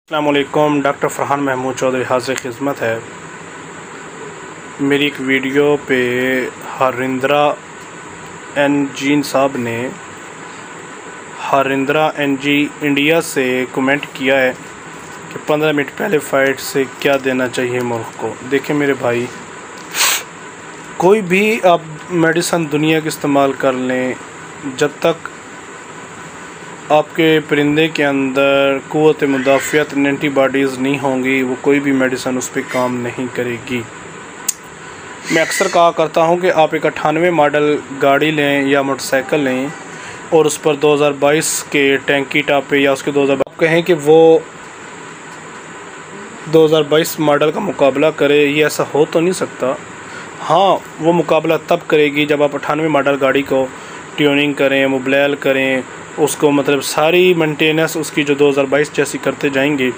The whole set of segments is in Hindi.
अस्सलामुअलैकुम। डॉक्टर फरहान महमूद चौधरी हाज़िर खिदमत है। मेरी एक वीडियो पे हरिंद्रा एन जी साहब ने हरिंद्रा एन जी इंडिया से कमेंट किया है कि 15 मिनट पहले फ़ाइट से क्या देना चाहिए मुल्क को। देखें मेरे भाई, कोई भी आप मेडिसन दुनिया की इस्तेमाल कर लें, जब तक आपके परिंदे के अंदर क़ुव्वत मुदाफ़ियत एंटीबॉडीज़ नहीं होंगी, वो कोई भी मेडिसन उस पर काम नहीं करेगी। मैं अक्सर कहा करता हूँ कि आप एक 98 मॉडल गाड़ी लें या मोटरसाइकिल लें और उस पर 2022 के टैंकी टॉप पे या उसके 2000 आप कहें कि वो 2022 मॉडल का मुकाबला करे, ये ऐसा हो तो नहीं सकता। हाँ, वो मुकाबला तब करेगी जब आप 98 मॉडल गाड़ी को ट्यूनिंग करें, मोबिलाइज करें, उसको मतलब सारी मेंटेनेंस उसकी जो 2022 जैसी करते जाएंगे,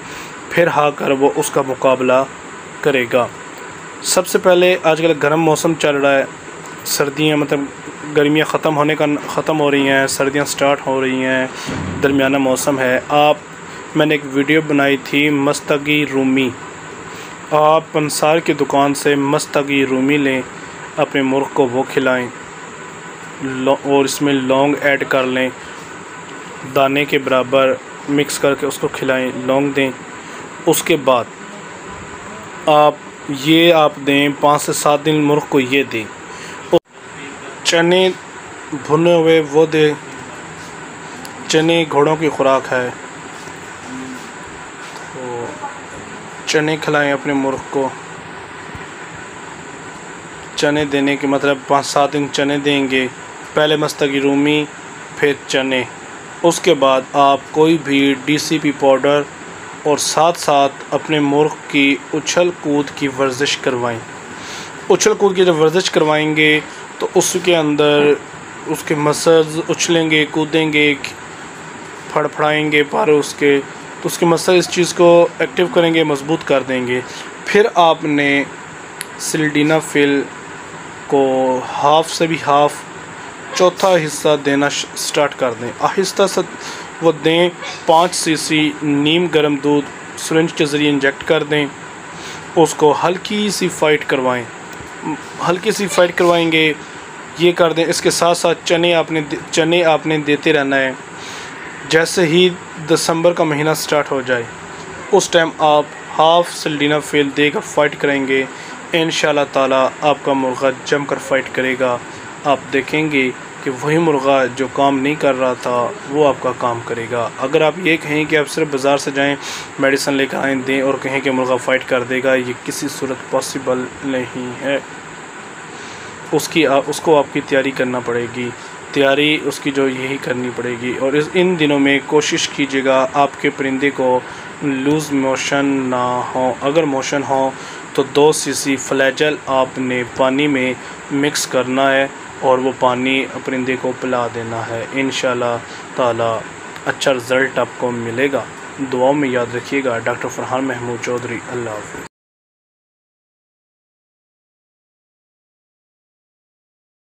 फिर कर वो उसका मुकाबला करेगा। सबसे पहले आजकल गर्म मौसम चल रहा है, सर्दियां मतलब गर्मियां ख़त्म हो रही हैं, सर्दियां स्टार्ट हो रही हैं, दरमियाना मौसम है। मैंने एक वीडियो बनाई थी मस्तगी रूमी। आप पंसार की दुकान से मस्तगी रूमी लें, अपने मुर्ग़ को वो खिलाएं और इसमें लौंग ऐड कर लें, दाने के बराबर मिक्स करके उसको खिलाएं, लौंग दें। उसके बाद आप दें 5 से 7 दिन मुर्ग़ को ये दें। चने भुने हुए वो दें, चने घोड़ों की खुराक है, तो चने खिलाएं अपने मुर्ग़ को। चने देने के मतलब 5-7 दिन चने देंगे, पहले मस्तगी रूमी फिर चने। उसके बाद आप कोई भी DCP पाउडर और साथ साथ अपने मुर्ग़ की उछल कूद की वर्जिश करवाएं। उछल कूद की जब वर्जिश करवाएंगे तो उसके अंदर उसके मसल्स उछलेंगे, कूदेंगे, फड़फड़ाएंगे पर उसके, तो उसके मसल इस चीज़ को एक्टिव करेंगे, मजबूत कर देंगे। फिर आपने सिल्डेनाफिल को हाफ़ से भी हाफ़ चौथा हिस्सा देना स्टार्ट कर दें। आहिस्ता से वो दें। 5 cc नीम गर्म दूध सिरिंज के ज़रिए इंजेक्ट कर दें। उसको हल्की सी फ़ाइट करवाएंगे, ये कर दें। इसके साथ साथ चने आपने देते रहना है। जैसे ही दिसंबर का महीना स्टार्ट हो जाए, उस टाइम आप हाफ़ सिल्डेनाफिल देकर फ़ाइट करेंगे। इंशाअल्लाह ताला आपका मुर्ग़ा जमकर फ़ाइट करेगा। आप देखेंगे कि वही मुर्ग़ा जो काम नहीं कर रहा था वो आपका काम करेगा। अगर आप ये कहें कि आप सिर्फ बाज़ार से जाएं, मेडिसिन लेकर आएँ, दें और कहें कि मुर्ग़ा फ़ाइट कर देगा, ये किसी सूरत पॉसिबल नहीं है। उसको आपकी तैयारी करना पड़ेगी, तैयारी उसकी जो यही करनी पड़ेगी। और इन दिनों में कोशिश कीजिएगा आपके परिंदे को लूज़ मोशन ना हो। अगर मोशन हो तो 2 cc फ्लैजेल आपने पानी में मिक्स करना है और वो पानी परिंदे को पिला देना है। इंशाअल्लाह ताला अच्छा रिज़ल्ट आपको मिलेगा। दुआओं में याद रखिएगा। डॉक्टर फरहान महमूद चौधरी। अल्लाह हाफ़िज़।